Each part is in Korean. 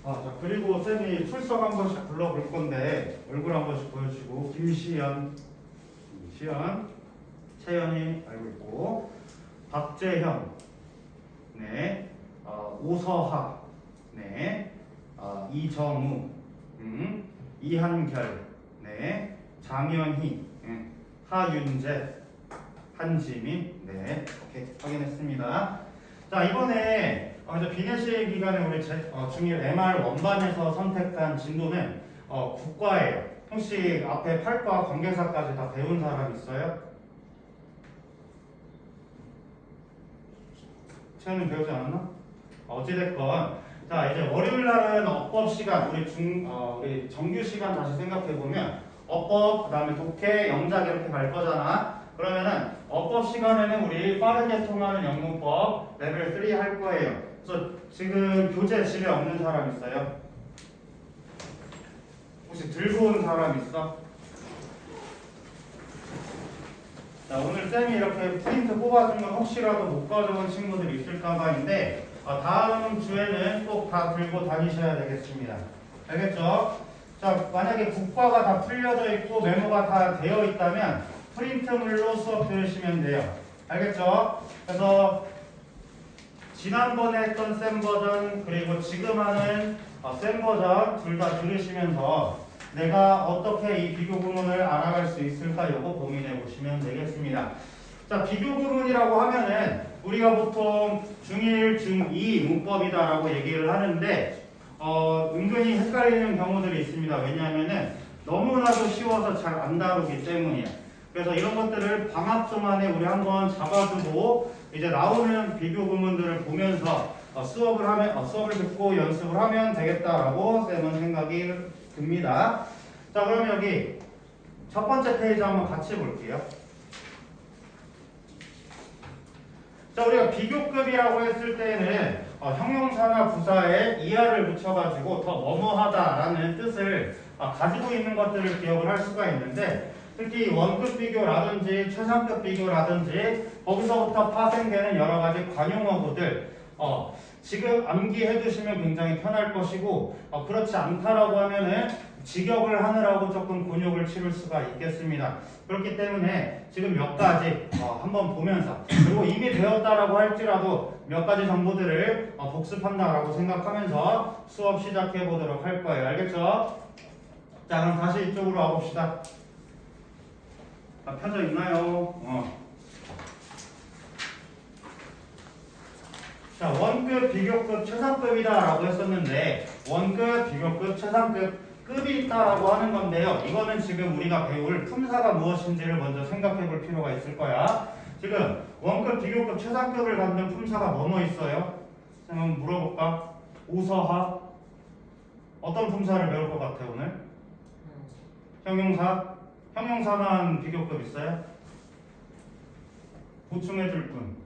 자, 그리고 쌤이 출석 한 번씩 불러볼 건데 얼굴 한 번씩 보여주시고 김시연, 채연이 알고 있고 박재현, 네, 오서하, 네, 이정우, 이한결, 네, 장현희, 하윤재, 한지민, 네, 이렇게 확인했습니다. 자, 이번에 이제 비내실 기간에 우리 중1 MR 원반에서 선택한 진도는 국과예요. 혹시 앞에 8과 관계사까지 다 배운 사람 있어요? 채연이 배우지 않았나? 어찌됐건 자, 이제 월요일 날은 어법 시간 우리 정규 시간 다시 생각해 보면 어법 그다음에 독해 영작 이렇게 갈 거잖아. 그러면은 어법 시간에는 우리 빠르게 통하는 영문법 레벨 3 할 거예요. 그래서 지금 교재 집에 없는 사람 있어요? 혹시 들고 온 사람 있어? 자, 오늘 쌤이 이렇게 프린트 뽑아준 건 혹시라도 못 가져온 친구들이 있을까봐인데 다음 주에는 꼭 다 들고 다니셔야 되겠습니다. 알겠죠? 자, 만약에 국과가 다 풀려져 있고 메모가 다 되어 있다면 프린트물로 수업 들으시면 돼요. 알겠죠? 그래서 지난번에 했던 쌤 버전 그리고 지금 하는 쌤 버전 둘 다 들으시면서 내가 어떻게 이 비교 구문을 알아갈 수 있을까 이거 고민해 보시면 되겠습니다. 자, 비교 구문이라고 하면은 우리가 보통 중1, 중2 문법이다라고 얘기를 하는데 은근히 헷갈리는 경우들이 있습니다. 왜냐하면은 너무나도 쉬워서 잘 안 다루기 때문이야. 그래서 이런 것들을 방학 동안에 우리 한번 잡아두고 이제 나오는 비교 구문들을 보면서 수업을 듣고 연습을 하면 되겠다라고 쌤은 생각이 듭니다. 자, 그럼 여기 첫 번째 페이지 한번 같이 볼게요. 자, 우리가 비교급이라고 했을 때는 형용사나 부사에 이하를 붙여가지고 더 뭐뭐하다라는 뜻을 가지고 있는 것들을 기억을 할 수가 있는데 특히 원급 비교라든지 최상급 비교라든지 거기서부터 파생되는 여러 가지 관용어구들 지금 암기해 두시면 굉장히 편할 것이고 그렇지 않다라고 하면은 직역을 하느라고 조금 곤욕을 치를 수가 있겠습니다. 그렇기 때문에 지금 몇 가지 한번 보면서 그리고 이미 배웠다라고 할지라도 몇 가지 정보들을 복습한다라고 생각하면서 수업 시작해 보도록 할 거예요. 알겠죠? 자, 그럼 다시 이쪽으로 와봅시다. 펴져 있나요? 자, 원급, 비교급, 최상급이다 라고 했었는데 원급, 비교급, 최상급 급이 있다라고 하는 건데요. 이거는 지금 우리가 배울 품사가 무엇인지를 먼저 생각해 볼 필요가 있을 거야. 지금 원급, 비교급, 최상급을 갖는 품사가 뭐뭐 있어요? 한번 물어볼까? 오서하 어떤 품사를 배울 것 같아 오늘? 형용사? 형용사만 비교급 있어요? 보충해 줄 분.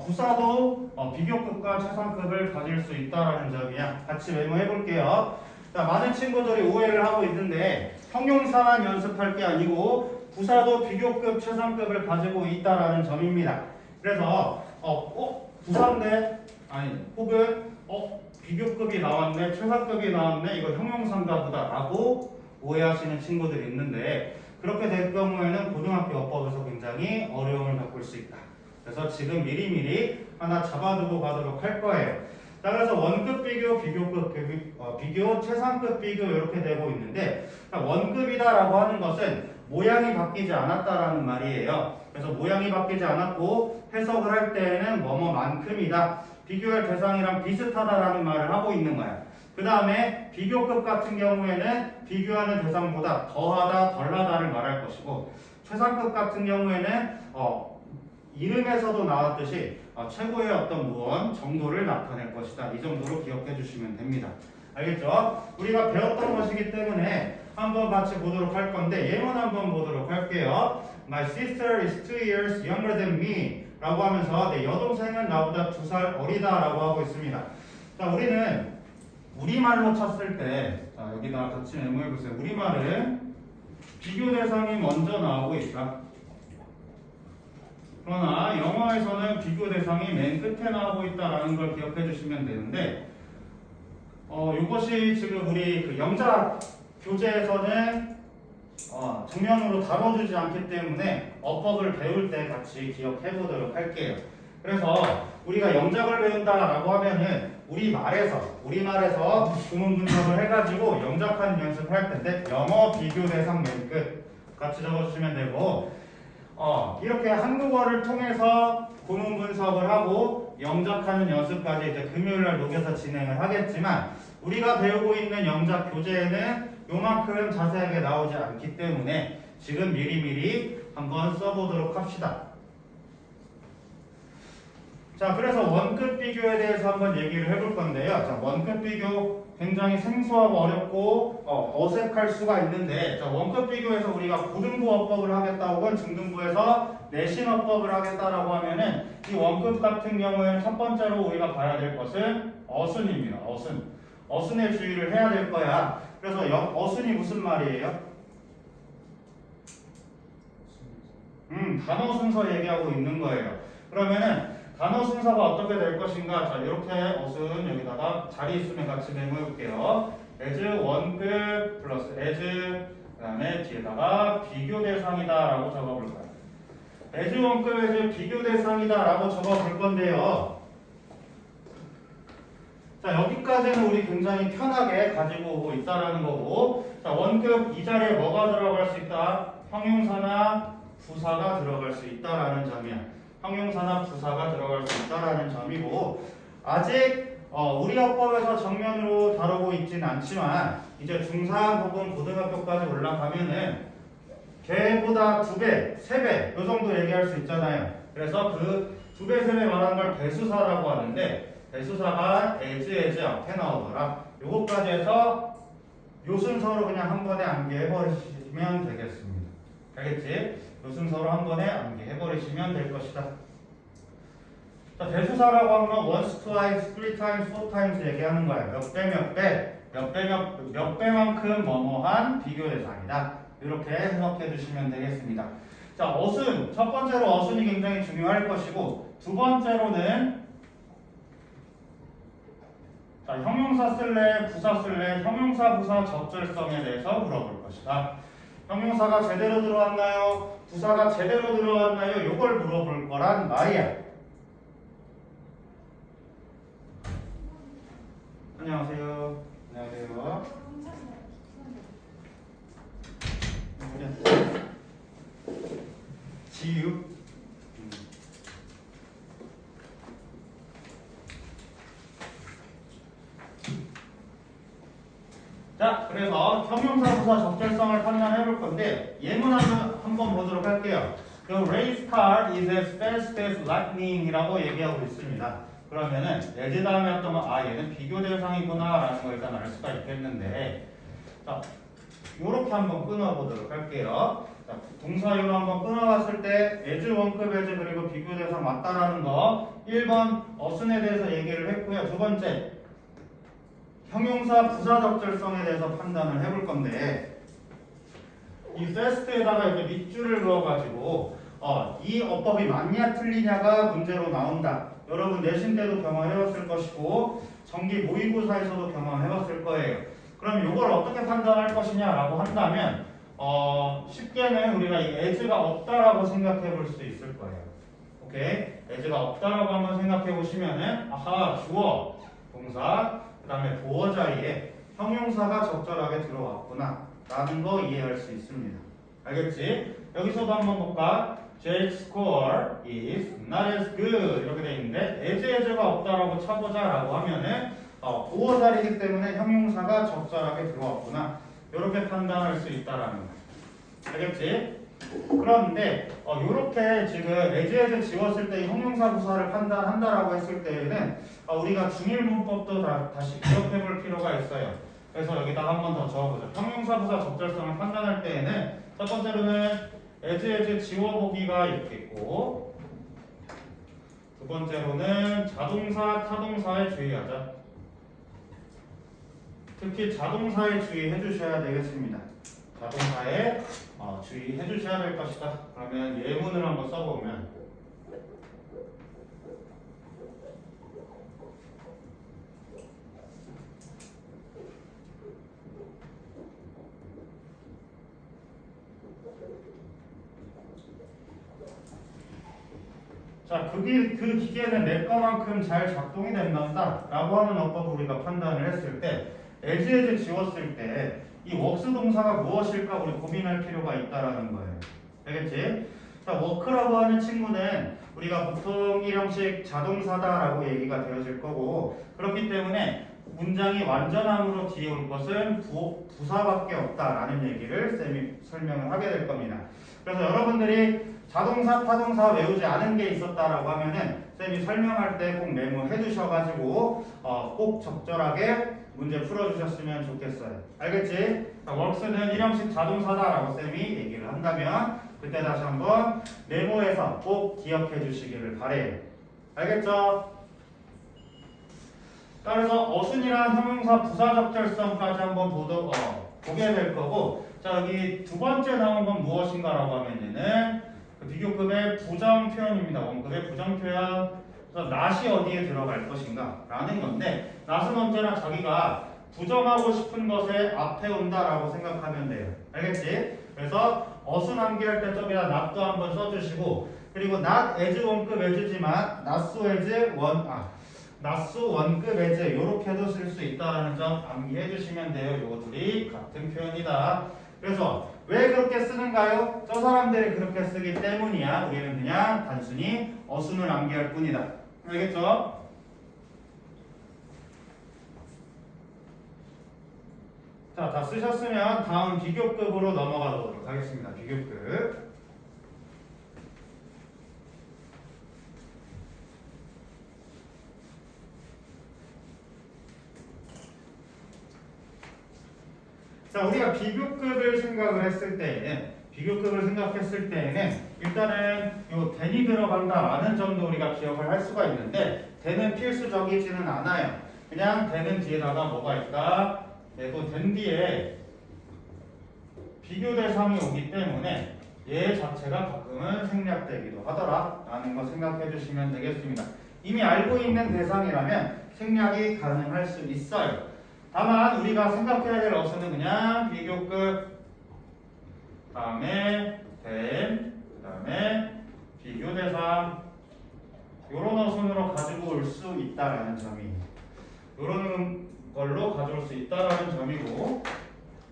부사도 비교급과 최상급을 가질 수 있다라는 점이야. 같이 메모해 볼게요. 자, 많은 친구들이 오해를 하고 있는데 형용사만 연습할 게 아니고 부사도 비교급, 최상급을 가지고 있다라는 점입니다. 그래서 부사인데 혹은 비교급이 나왔네, 최상급이 나왔네, 이거 형용사인가 보다라고 오해하시는 친구들이 있는데 그렇게 될 경우에는 고등학교 어법에서 굉장히 어려움을 겪을 수 있다. 그래서 지금 미리미리 하나 잡아두고 가도록 할 거예요. 자, 그래서 원급 비교, 비교급 비교, 최상급 비교 이렇게 되고 있는데 원급이다라고 하는 것은 모양이 바뀌지 않았다라는 말이에요. 그래서 모양이 바뀌지 않았고 해석을 할 때에는 뭐뭐만큼이다. 비교할 대상이랑 비슷하다라는 말을 하고 있는 거야. 그 다음에 비교급 같은 경우에는 비교하는 대상보다 더하다, 덜하다를 말할 것이고 최상급 같은 경우에는 이름에서도 나왔듯이 최고의 어떤 무언 정도를 나타낼 것이다. 이 정도로 기억해 주시면 됩니다. 알겠죠? 우리가 배웠던 것이기 때문에 한번 같이 보도록 할 건데 예문 한번 보도록 할게요. My sister is 2 years younger than me 라고 하면서 내 여동생은 나보다 2살 어리다 라고 하고 있습니다. 자, 우리는 우리말로 쳤을 때 여기다 같이 메모해 보세요. 우리말은 비교 대상이 먼저 나오고 있다. 그럼 그러나 영어에서는 비교 대상이 맨 끝에 나오고 있다라는 걸 기억해 주시면 되는데 이것이 지금 우리 그 영작 교재에서는 정면으로 다뤄주지 않기 때문에 어법을 배울 때 같이 기억해 보도록 할게요. 그래서 우리가 영작을 배운다라고 하면은 우리말에서 구문 분석을 해가지고 영작하는 연습을 할 텐데 영어 비교 대상 맨 끝 같이 적어주시면 되고 이렇게 한국어를 통해서 구문 분석을 하고 영작하는 연습까지 이제 금요일날 녹여서 진행을 하겠지만 우리가 배우고 있는 영작 교재에는 요만큼 자세하게 나오지 않기 때문에 지금 미리미리 한번 써보도록 합시다. 자, 그래서 원급 비교에 대해서 한번 얘기를 해볼 건데요. 자, 원급 비교 굉장히 생소하고 어렵고 어색할 수가 있는데, 자, 원급 비교에서 우리가 고등부 어법을 하겠다 혹은 중등부에서 내신 어법을 하겠다라고 하면은 이 원급 같은 경우에는 첫 번째로 우리가 봐야 될 것은 어순입니다. 어순에 주의를 해야 될 거야. 그래서 어순이 무슨 말이에요? 단어 순서 얘기하고 있는 거예요. 그러면은 단어 순서가 어떻게 될 것인가? 자, 이렇게 어순 여기다가 자리 있으면 같이 메모해 볼게요. as 원급 플러스 as 그다음에 뒤에다가 비교 대상이다라고 적어 볼 거예요. as 원급 as 비교 대상이다라고 적어 볼 건데요. 자, 여기까지는 우리 굉장히 편하게 가지고 오고 있다라는 거고, 자, 원급 이 자리에 뭐가 들어갈 수 있다? 형용사나 부사가 들어갈 수 있다라는 점이야. 형용사나 부사가 들어갈 수 있다라는 점이고, 아직 우리 어법에서 정면으로 다루고 있진 않지만 이제 중3 혹은 고등학교까지 올라가면은 걔보다 2배, 3배 요 정도 얘기할 수 있잖아요. 그래서 그 2배, 3배 말하는 걸 배수사라고 하는데, 배수사가 as 앞에 나오더라. 요거까지 해서 요 순서로 그냥 한 번에 암기해버리시면 되겠습니다. 알겠지? 요 순서로 한 번에 암기해버리시면 될 것이다. 자, 배수사라고 하면 once, twice, three times, four times 얘기하는 거야. 몇 배만큼 뭐뭐한 비교 대상이다. 이렇게 해석해 주시면 되겠습니다. 자, 어순. 첫 번째로 어순이 굉장히 중요할 것이고, 두 번째로는 자, 형용사 쓸래, 부사 쓸래, 형용사, 부사 적절성에 대해서 물어볼 것이다. 형용사가 제대로 들어왔나요? 부사가 제대로 들어왔나요? 요걸 물어볼 거란 말이야. 안녕하세요. 안녕하세요. 지유. 자, 그래서 형용사 부사 적절성을 판단해 볼 건데 예문 한번 보도록 할게요. The race car is as fast as lightning이라고 얘기하고 있습니다. 그러면은 as 다음에 어떤 얘는 비교 대상이구나 라는 걸 일단 알 수가 있겠는데, 자, 요렇게 한번 끊어보도록 할게요. 자, 동사유로 한번 끊어봤을 때 as 원급 as 그리고 비교 대상 맞다라는 거 1번 어순에 대해서 얘기를 했고요. 두 번째 형용사 부사 적절성에 대해서 판단을 해볼 건데, 이 fast에다가 이렇게 밑줄을 그어가지고 이 어법이 맞냐 틀리냐가 문제로 나온다. 여러분 내신 때도 경험해봤을 것이고 정기 모의고사에서도 경험해봤을 거예요. 그럼 이걸 어떻게 판단할 것이냐라고 한다면 쉽게는 우리가 이 as가 없다라고 생각해 볼 수 있을 거예요. 오케이? as가 없다라고 한번 생각해 보시면은 주어, 동사, 그 다음에 보어 자리에 형용사가 적절하게 들어왔구나 라는 거 이해할 수 있습니다. 알겠지? 여기서도 한번 볼까? Jake's score is not as good 이렇게 돼 있는데 as가 없다라고 쳐보자 라고 하면은 보어 자리이기 때문에 형용사가 적절하게 들어왔구나 이렇게 판단할 수 있다라는 거. 알겠지? 그런데 이렇게 지금 as 지웠을 때 형용사 부사를 판단한다라고 했을 때에는 우리가 중일 문법도 다시 기억해 볼 필요가 있어요. 그래서 여기다가 한 번 더 적어보죠. 형용사 부사 적절성을 판단할 때에는 첫 번째로는 as 지워보기가 이렇게 있고, 두 번째로는 자동사, 타동사에 주의하자. 특히 자동사에 주의해 주셔야 되겠습니다. 자동사에 주의해 주셔야 될 것이다. 그러면 예문을 한번 써보면 자, 그 기계는 내 거만큼 잘 작동이 된다 라고 하는 어법을 우리가 판단을 했을 때 as 지웠을 때 이 works 동사가 무엇일까 우리 고민할 필요가 있다라는 거예요. 알겠지? 자, work라고 하는 친구는 우리가 보통 일형식 자동사다라고 얘기가 되어질 거고, 그렇기 때문에 문장이 완전함으로 뒤에 올 것은 부사밖에 없다라는 얘기를 쌤이 설명을 하게 될 겁니다. 그래서 여러분들이 자동사, 타동사 외우지 않은 게 있었다라고 하면은 쌤이 설명할 때 꼭 메모해 두셔가지고 꼭 적절하게 문제 풀어주셨으면 좋겠어요. 알겠지? 자, works는 일형식 자동사다라고 쌤이 얘기를 한다면 그때 다시 한번 메모해서 꼭 기억해 주시기를 바래요. 알겠죠? 그래서 어순이랑 형용사 부사 적절성까지 한번 보게 될 거고, 자, 여기 두 번째 나온 건 무엇인가라고 하면은 그 비교급의 부정 표현입니다. 원급의 부정 표현. 그래서 not이 어디에 들어갈 것인가 라는 건데, not은 언제나 자기가 부정하고 싶은 것에 앞에 온다라고 생각하면 돼요. 알겠지? 그래서 어순 암기할 때 좀이나 not도 한번 써주시고, 그리고 not as 원급 as지만 not so as not so 원급 as 요렇게도 쓸 수 있다는 점 암기해 주시면 돼요. 요거 둘이 같은 표현이다. 그래서 왜 그렇게 쓰는가요? 저 사람들이 그렇게 쓰기 때문이야. 우리는 그냥 단순히 어순을 암기할 뿐이다. 알겠죠? 자, 다 쓰셨으면 다음 비교급으로 넘어가도록 하겠습니다. 비교급. 자, 우리가 비교급을 생각했을 때에는 일단은 요 then이 들어간다라는 점도 우리가 기억을 할 수가 있는데, then은 필수적이지는 않아요. 그냥 then은 뒤에다가 뭐가 있다? 또 then 뒤에 비교 대상이 오기 때문에 얘 자체가 가끔은 생략되기도 하더라 라는 거 생각해 주시면 되겠습니다. 이미 알고 있는 대상이라면 생략이 가능할 수 있어요. 다만 우리가 생각해야 될 어순은 그냥 비교급, 다음에 then, 그 다음에 비교대상, 요런 어순으로 가지고 올 수 있다라는 점이, 요런 걸로 가져올 수 있다라는 점이고,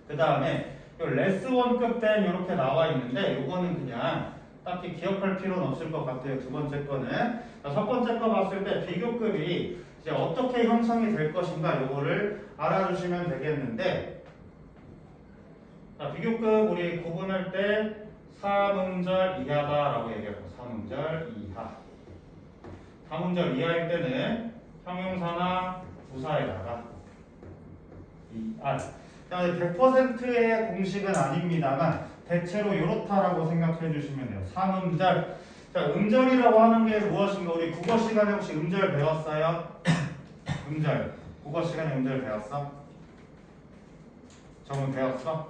그 다음에 요 less 원급 then 요렇게 나와 있는데 요거는 그냥 딱히 기억할 필요는 없을 것 같아요. 두 번째 거는. 자, 첫 번째 거 봤을 때 비교급이 이제 어떻게 형성이 될 것인가 요거를 알아주시면 되겠는데, 자, 비교급 우리 구분할 때 3음절 이하다라고 얘기하고, 3음절 이하. 3음절 이하일 때는 형용사나 부사에다가 ER. 100%의 공식은 아닙니다만 대체로 이렇다라고 생각해 주시면 돼요. 3음절. 자, 음절이라고 하는 게 무엇인가? 우리 국어 시간에 혹시 음절 배웠어요? 음절. 국어 시간에 음절 배웠어? 저번 배웠어?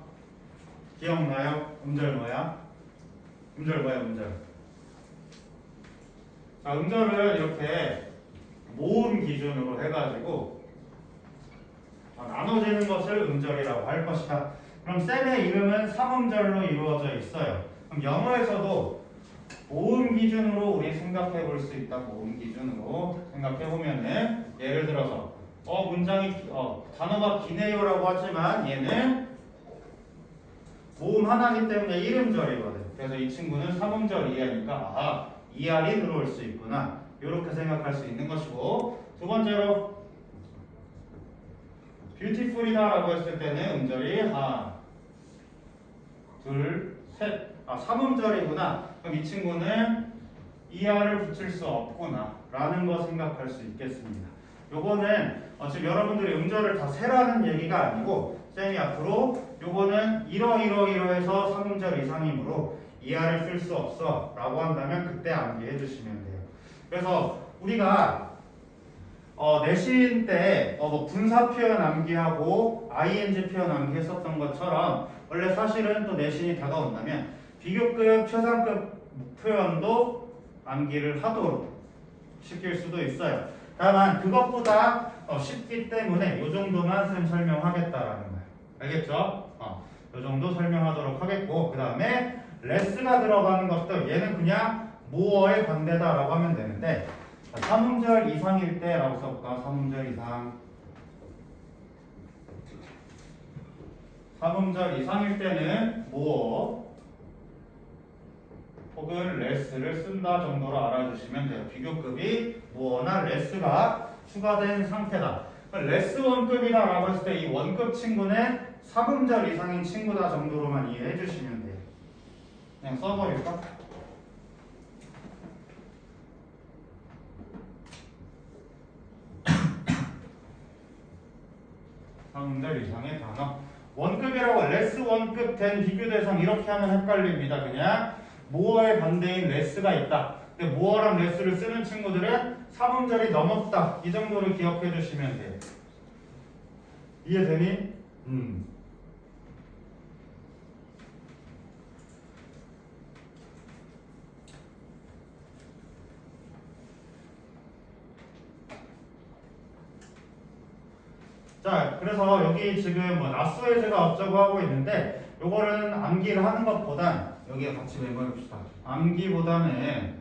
기억나요? 음절 뭐야? 음절 뭐야, 음절? 자, 음절을 이렇게 모음 기준으로 해가지고 나눠지는 것을 음절이라고 할 것이다. 그럼 쌤의 이름은 3음절로 이루어져 있어요. 그럼 영어에서도 모음 기준으로 우리 생각해 볼 수 있다. 모음 기준으로 생각해 보면은 예를 들어서 문장이 단어가 기네요라고 하지만 얘는 모음 하나이기 때문에 1음절이거든. 그래서 이 친구는 3음절 이하니까 ER이 들어올 수 있구나. 이렇게 생각할 수 있는 것이고, 두 번째로 beautiful이다라고 했을 때는 음절이 하나, 둘, 셋. 3음절이구나. 그럼 이 친구는 ER을 붙일 수 없구나 라는 거 생각할 수 있겠습니다. 요거는 지금 여러분들이 음절을 다 세라는 얘기가 아니고, 쌤이 앞으로 요거는 이러해서 3음절 이상이므로 ER을 쓸 수 없어 라고 한다면 그때 암기해 주시면 돼요. 그래서 우리가 내신 때 분사 표현 암기하고 ing 표현 암기했었던 것처럼 원래 사실은 또 내신이 다가온다면 비교급, 최상급 표현도 암기를 하도록 시킬 수도 있어요. 다만 그것보다 쉽기 때문에 이 정도만 쌤 설명하겠다라는 거예요. 알겠죠? 이 정도 설명하도록 하겠고, 그 다음에 레스가 들어가는 것들 얘는 그냥 뭐의 반대다라고 하면 되는데, 자, 3음절 이상일 때라고 써볼까? 3음절 이상. 3음절 이상일 때는 뭐 혹은 레스를 쓴다 정도로 알아주시면 돼요. 비교급이 뭐나 레스가 추가된 상태다. 레스 원급이다 라고 했을 때 이 원급 친구는 3음절 이상인 친구다 정도로만 이해해 주시면 돼요. 그냥 써버릴까? 음절 이상의 단어. 원급이라고 레스 원급 된 비교 대상 이렇게 하면 헷갈립니다. 그냥 모어의 반대인 레스가 있다. 근데 모어랑 레스를 쓰는 친구들은 3음절이 넘었다. 이 정도를 기억해 주시면 돼요. 이해되니? 자, 그래서 여기 지금 뭐 나수해제가 어쩌고 하고 있는데 요거는 암기를 하는 것보단 여기에 같이 메모해 봅시다. 암기보다는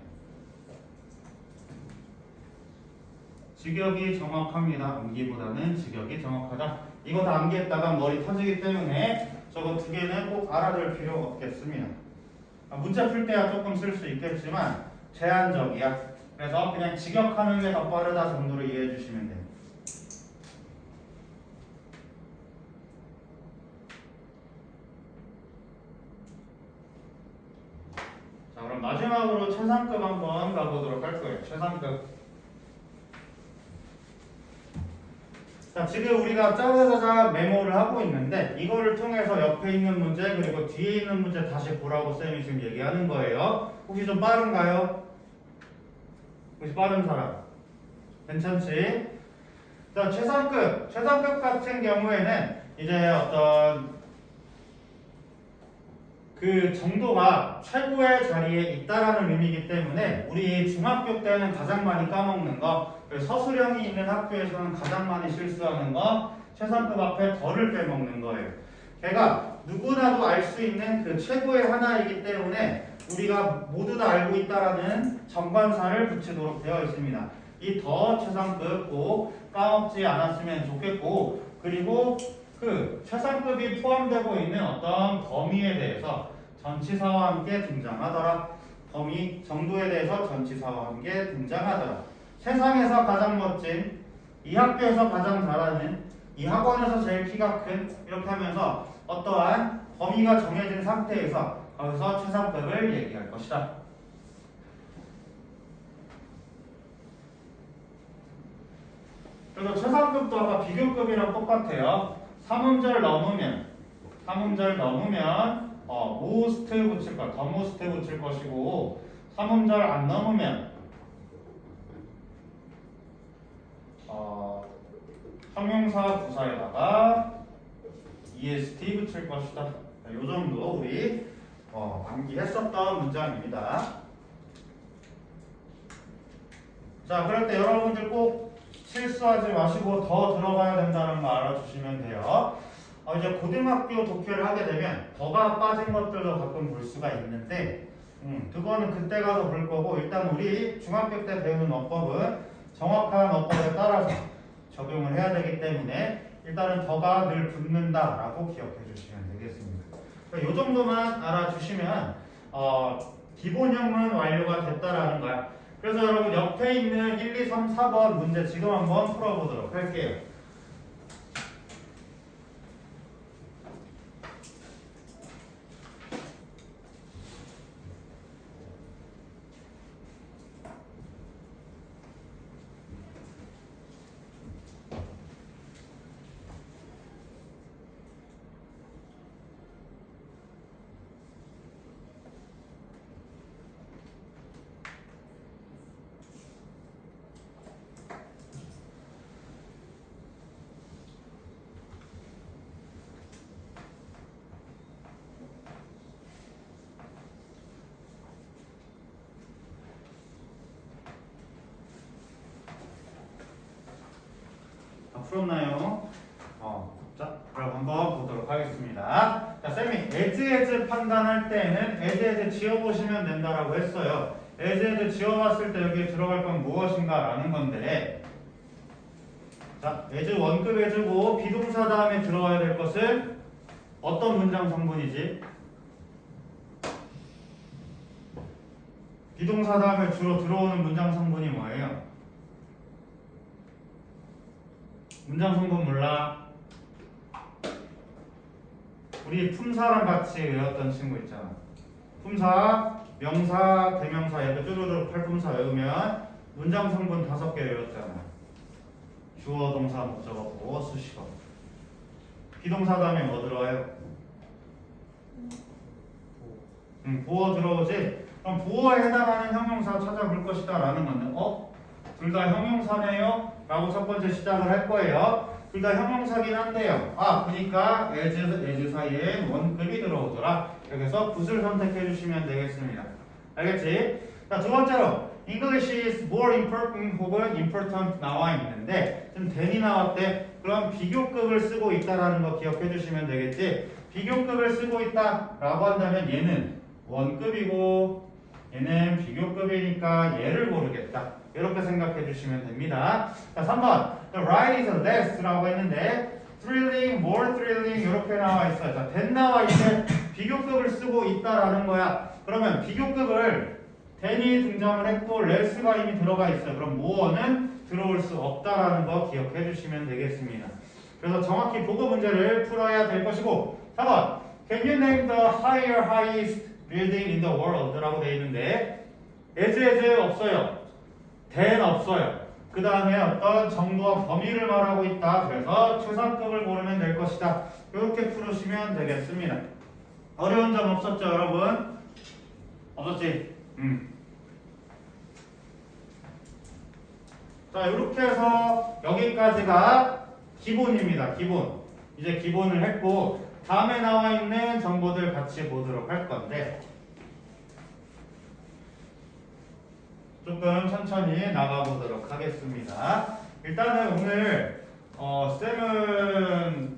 직역이 정확합니다. 암기보다는 직역이 정확하다. 이거 다 암기했다가 머리 터지기 때문에 저거 두 개는 꼭 알아둘 필요가 없겠습니다. 문제 풀 때야 조금 쓸 수 있겠지만 제한적이야. 그래서 그냥 직역하는 게 더 빠르다 정도로 이해해 주시면 돼요. 자, 그럼 마지막으로 최상급 한번 가보도록 할 거예요. 최상급. 자, 지금 우리가 짜자자자 메모를 하고 있는데 이거를 통해서 옆에 있는 문제 그리고 뒤에 있는 문제 다시 보라고 쌤이 지금 얘기하는 거예요. 혹시 좀 빠른가요? 혹시 빠른 사람? 괜찮지? 자, 최상급 같은 경우에는 이제 어떤 그 정도가 최고의 자리에 있다라는 의미이기 때문에 우리 중학교 때는 가장 많이 까먹는 거, 서술형이 있는 학교에서는 가장 많이 실수하는 거, 최상급 앞에 덜을 빼먹는 거예요. 걔가 누구나도 알 수 있는 그 최고의 하나이기 때문에 우리가 모두 다 알고 있다라는 정관사를 붙이도록 되어 있습니다. 이 더 최상급 꼭 까먹지 않았으면 좋겠고, 그리고 그 최상급이 포함되고 있는 어떤 범위에 대해서 전치사와 함께 등장하더라. 범위, 정도에 대해서 전치사와 함께 등장하더라. 세상에서 가장 멋진, 이 학교에서 가장 잘하는, 이 학원에서 제일 키가 큰, 이렇게 하면서 어떠한 범위가 정해진 상태에서 거기서 최상급을 얘기할 것이다. 그래서 최상급도 아까 비교급이랑 똑같아요. 3음절 넘으면 most 붙일 거, the most 붙일 것이고 3음절 안 넘으면 형용사 부사에다가 est 붙일 것이다. 이 정도 우리 암기했었던 문장입니다. 자, 그럴 때 여러분들 꼭 실수하지 마시고 더 들어가야 된다는 거 알아주시면 돼요. 이제 고등학교 독해를 하게 되면 더가 빠진 것들도 가끔 볼 수가 있는데 그거는 그때 가서 볼 거고 일단 우리 중학교 때 배우는 어법은 정확한 어법에 따라서 적용을 해야 되기 때문에 일단은 더가 늘 붙는다라고 기억해 주시면 되겠습니다. 이 정도만 알아주시면 기본형은 완료가 됐다라는 거야. 그래서 여러분 옆에 있는 1, 2, 3, 4번 문제 지금 한번 풀어보도록 할게요. 풀었나요? 자, 그럼 한번 보도록 하겠습니다. 자, 쌤이 as 판단할 때는 as 지어보시면 된다라고 했어요. as 지어봤을 때 여기에 들어갈 건 무엇인가 라는 건데 자, as 원급 as고 비동사 다음에 들어가야 될 것은 어떤 문장 성분이지? 비동사 다음에 주로 들어오는 문장 성분이 뭐예요? 문장 성분 몰라? 우리 품사랑 같이 외웠던 친구 있잖아. 품사, 명사, 대명사 이렇게 쭈루루 팔품사 외우면 문장 성분 5개 외웠잖아. 주어, 동사, 목적어, 보어, 수식어. 비동사 다음에 뭐 들어와요? 보어 들어오지? 그럼 보어에 해당하는 형용사 찾아볼 것이다 라는 건데 둘 다 형용사네요? 라고 첫 번째 시작을 할 거예요. 둘 다 형용사긴 한데요. 그러니까 as 사이에 원급이 들어오더라. 여기서 굿을 선택해 주시면 되겠습니다. 알겠지? 자, 두 번째로 English is more important 혹은 important 나와 있는데 지금 than이 나왔대. 그럼 비교급을 쓰고 있다라는 거 기억해 주시면 되겠지? 비교급을 쓰고 있다라고 한다면 얘는 원급이고 얘는 비교급이니까 얘를 고르겠다. 이렇게 생각해 주시면 됩니다. 자, 3번 The ride is less 라고 했는데 thrilling, more thrilling 이렇게 나와 있어요. 자, than 나와 있는데 비교급을 쓰고 있다라는 거야. 그러면 비교급을 than이 등장을 했고 less가 이미 들어가 있어요. 그럼 more는 들어올 수 없다라는 거 기억해 주시면 되겠습니다. 그래서 정확히 보고 문제를 풀어야 될 것이고 4번 Can you name the highest building in the world? 라고 되어 있는데 as 없어요. than 없어요. 그 다음에 어떤 정도와 범위를 말하고 있다. 그래서 최상급을 고르면 될 것이다. 이렇게 풀으시면 되겠습니다. 어려운 점 없었죠, 여러분? 없었지? 자, 이렇게 해서 여기까지가 기본입니다. 기본. 이제 기본을 했고 다음에 나와 있는 정보들 같이 보도록 할 건데 조금 천천히 나가보도록 하겠습니다. 일단은 오늘 쌤은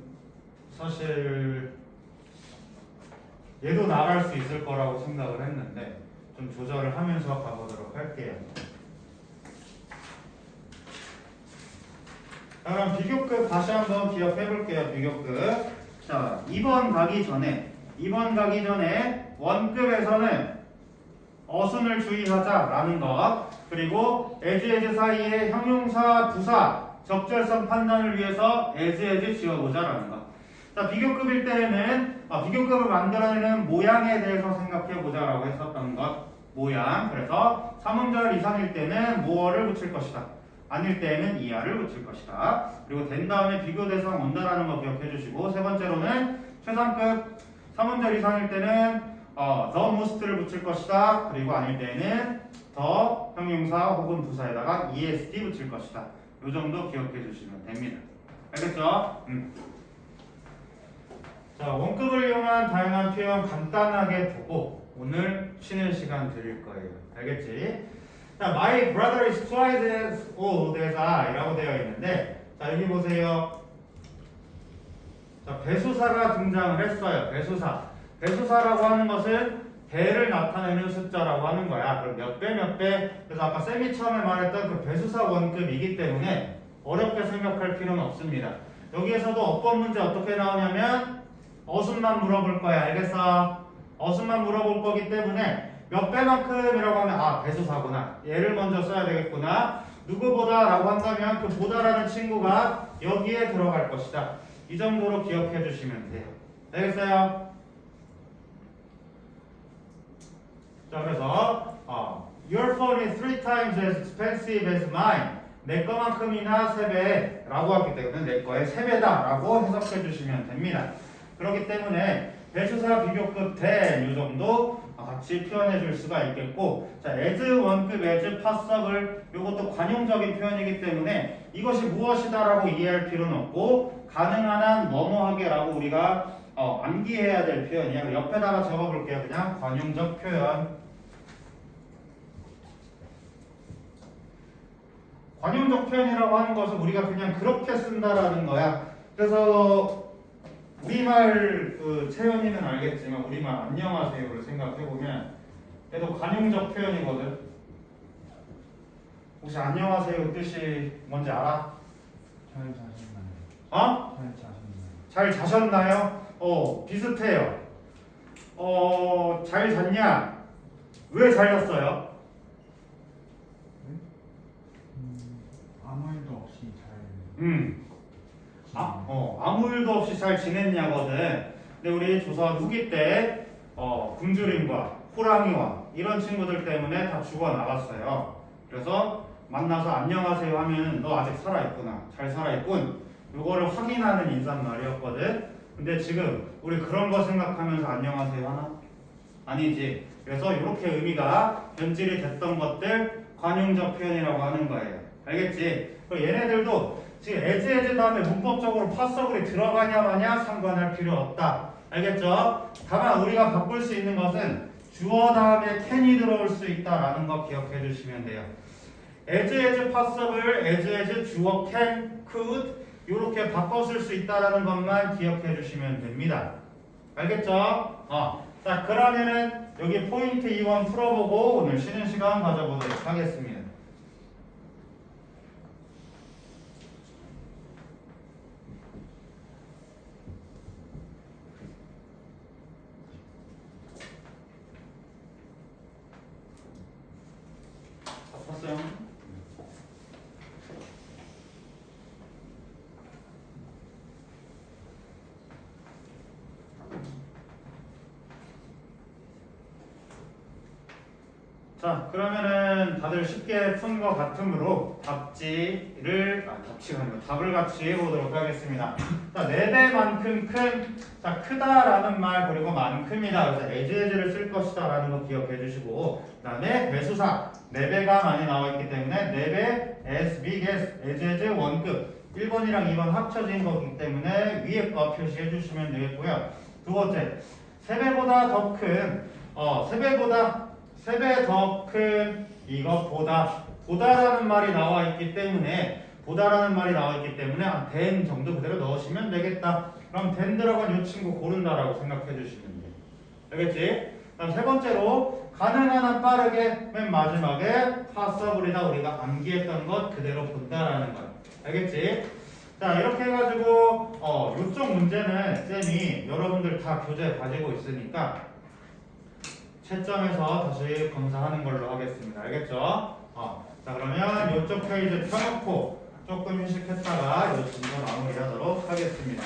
사실 얘도 나갈 수 있을 거라고 생각을 했는데 좀 조절을 하면서 가보도록 할게요. 자, 그럼 비교급 다시 한번 기억해 볼게요. 비교급. 자, 2번 가기 전에 원급에서는 어순을 주의하자라는 것, 그리고 as 사이에 형용사, 부사, 적절성 판단을 위해서 as 지어보자라는 것. 자, 비교급일 때는 비교급을 만들어내는 모양에 대해서 생각해보자라고 했었던 것. 모양. 그래서 3음절 이상일 때는 more를 붙일 것이다. 아닐 때에는 er를 붙일 것이다. 그리고 된 다음에 비교 대상 온다라는 거 기억해 주시고 세 번째로는 최상급 3음절 이상일 때는 the most를 붙일 것이다. 그리고 아닐 때에는 the 형용사 혹은 부사에다가 est 붙일 것이다. 이 정도 기억해 주시면 됩니다. 알겠죠? 자, 원급을 이용한 다양한 표현 간단하게 보고 오늘 쉬는 시간 드릴 거예요. 알겠지? 자, my brother is twice as old as I 라고 되어 있는데 자, 여기 보세요. 자, 배수사가 등장을 했어요. 배수사라고 하는 것은 배를 나타내는 숫자라고 하는 거야. 그럼 몇 배, 몇 배. 그래서 아까 쌤이 처음에 말했던 그 배수사 원급이기 때문에 어렵게 생각할 필요는 없습니다. 여기에서도 어법 문제 어떻게 나오냐면 어순만 물어볼 거야. 알겠어? 어순만 물어볼 거기 때문에 몇 배만큼이라고 하면 배수사구나. 얘를 먼저 써야 되겠구나. 누구보다 라고 한다면 그 보다라는 친구가 여기에 들어갈 것이다. 이 정도로 기억해 주시면 돼요. 되겠어요? 자, 그래서 Your phone is 3 times as expensive as mine. 내 거만큼이나 3배 라고 하기 때문에 내 거의 3배다 라고 해석해 주시면 됩니다. 그렇기 때문에 배수사 비교급 된 이 정도 같이 표현해 줄 수가 있겠고, 자, as 원급, as 파서블 이것도 관용적인 표현이기 때문에 이것이 무엇이다라고 이해할 필요는 없고 가능한 한 뭐뭐하게라고 우리가 암기해야 될 표현이야. 옆에다가 적어볼게요. 그냥 관용적 표현. 관용적 표현이라고 하는 것은 우리가 그냥 그렇게 쓴다라는 거야. 그래서 우리말 채연이는 알겠지만 우리말 안녕하세요를 생각해보면 얘도 관용적 표현이거든. 혹시 안녕하세요 뜻이 뭔지 알아? 잘 자셨나요? 어? 잘 자셨나요? 잘 자셨나요? 비슷해요. 잘 잤냐? 왜 잘 잤어요? 아무 일도 없이 잘 아무 일도 없이 잘 지냈냐거든. 근데 우리 조선 후기 때 굶주림과 호랑이와 이런 친구들 때문에 다 죽어 나갔어요. 그래서 만나서 안녕하세요 하면 너 아직 살아있구나, 잘 살아있군, 요거를 확인하는 인사말이었거든. 근데 지금 우리 그런 거 생각하면서 안녕하세요 하나? 아니지. 그래서 이렇게 의미가 변질이 됐던 것들 관용적 표현이라고 하는 거예요. 알겠지? 그리고 얘네들도 지금 as 다음에 문법적으로 파서블이 들어가냐 마냐 상관할 필요 없다. 알겠죠? 다만 우리가 바꿀 수 있는 것은 주어 다음에 can이 들어올 수 있다라는 거 기억해 주시면 돼요. as 파서블, as 주어 can, could 이렇게 바꿔 쓸 수 있다라는 것만 기억해 주시면 됩니다. 알겠죠? 자, 그러면은 여기 포인트 2번 풀어보고 오늘 쉬는 시간 가져보도록 하겠습니다. 봤어요? 자, 그러면은 다들 쉽게 푼 것 같으므로 답지가 아니고 답을 같이 해보도록 하겠습니다. 자, 4배만큼 큰, 자, 크다라는 말 그리고 만큼이다. 그래서 as를 쓸 것이다 라는 거 기억해 주시고, 그 다음에 배수사 4배가 많이 나와 있기 때문에 4배 as big as 원급 1번이랑 2번 합쳐진 거기 때문에 위에 거 표시해 주시면 되겠고요. 두 번째, 3배보다 더 큰, 3배 더 큰 이것보다, 보다라는 말이 나와 있기 때문에 than 정도 그대로 넣으시면 되겠다. 그럼 than 들어간 이 친구 고른다라고 생각해 주시면 돼요. 알겠지? 그다음 세 번째로 가능한 한 빠르게 맨 마지막에 passable이다 우리가 암기했던 것 그대로 본다라는 거예요. 알겠지? 자, 이렇게 해가지고 이쪽 문제는 쌤이 여러분들 다 교재 가지고 있으니까 채점해서 다시 검사하는 걸로 하겠습니다. 알겠죠? 자, 그러면 이쪽 페이지 펴놓고 조금 휴식했다가 이 진도 마무리하도록 하겠습니다.